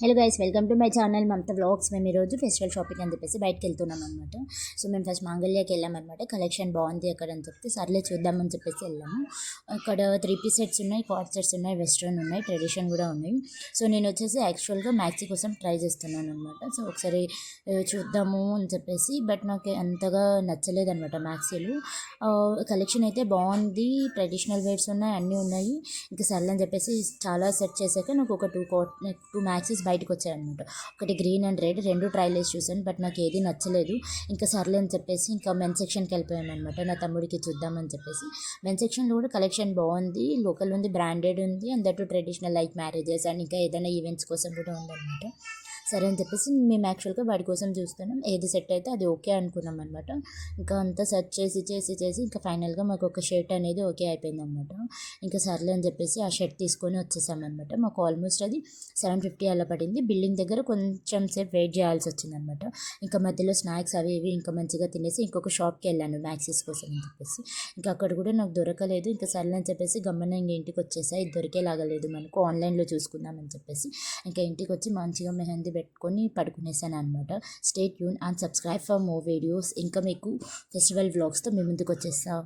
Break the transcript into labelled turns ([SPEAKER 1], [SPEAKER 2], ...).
[SPEAKER 1] Hello guys, welcome to my channel Mamata vlogs. మేము ఈరోజు festival shopping అని చెప్పేసి బయటకు వెళ్తున్నాం అనమాట. సో మేము ఫస్ట్ మాంగళ్యకి వెళ్ళామన్నమాట. కలెక్షన్ బాగుంది అక్కడ అని చెప్తే సర్లే చూద్దామని చెప్పేసి వెళ్ళాము. అక్కడ 3 పీస్ సెట్స్ ఉన్నాయి, కార్డ్ సెట్స్ ఉన్నాయి, వెస్ట్రన్ ఉన్నాయి, ట్రెడిషన్ కూడా ఉన్నాయి. సో నేను వచ్చేసి యాక్చువల్గా మ్యాక్సీ కోసం ట్రై చేస్తున్నాను అనమాట. సో ఒకసారి చూద్దాము అని చెప్పేసి, బట్ నాకు అంతగా నచ్చలేదు అనమాట మ్యాక్సీలు. కలెక్షన్ అయితే బాగుంది, ట్రెడిషనల్ వేర్స్ ఉన్నాయి, అన్నీ ఉన్నాయి. ఇంకా సర్లే అని చెప్పేసి చాలా సెట్ చేశాక నాకు ఒక టూ మ్యాక్సీస్ బయటకు వచ్చాయన్నమాట. ఒకటి గ్రీన్ అండ్ రెడ్, రెండు ట్రైల్ వేసి చూసాను, బట్ నాకు ఏది నచ్చలేదు. ఇంకా సర్లే అని చెప్పేసి ఇంకా మెన్ సెక్షన్కి వెళ్ళిపోయాను అనమాట. నా తమ్ముడికి చూద్దామని చెప్పేసి. మెన్ సెక్షన్లో కూడా కలెక్షన్ బాగుంది, లోకల్ ఉంది, బ్రాండెడ్ ఉంది, అందరూ ట్రెడిషనల్ లైక్ మ్యారేజెస్ అండ్ ఇంకా ఏదైనా ఈవెంట్స్ కోసం కూడా ఉందన్నమాట. సరే అని చెప్పేసి మేము యాక్చువల్గా వాడి కోసం చూస్తున్నాం, ఏది సెట్ అయితే అది ఓకే అనుకున్నాం అనమాట. ఇంకా అంతా సెర్చ్ చేసి ఇంకా ఫైనల్గా మాకు ఒక షర్ట్ అనేది ఓకే అయిపోయింది అనమాట. ఇంకా సర్లే అని చెప్పేసి ఆ షర్ట్ తీసుకొని వచ్చేసామన్నమాట. మాకు ఆల్మోస్ట్ అది 750 అలా పడింది. బిల్డింగ్ దగ్గర కొంచెం సేపు వెయిట్ చేయాల్సి వచ్చిందనమాట. ఇంకా మధ్యలో స్నాక్స్ అవి ఇవి ఇంకా మంచిగా తినేసి ఇంకొక షాప్కి వెళ్ళాను మ్యాక్సీస్ కోసం అని చెప్పేసి. ఇంకా అక్కడ కూడా నాకు దొరకలేదు. ఇంకా సర్లే అని చెప్పేసి గమ్మన ఇంక ఇంటికి వచ్చేసా. ఇది దొరికేలాగలేదు మనకు, ఆన్లైన్లో చూసుకుందామని చెప్పేసి ఇంకా ఇంటికి వచ్చి మంచిగా మెహందీ పెట్టుకొని పడుకునేసాను అనమాట. Stay tune and subscribe for more videos. ఇంకా మీకు ఫెస్టివల్ వ్లాగ్స్తో మీ ముందుకు వచ్చేస్తా.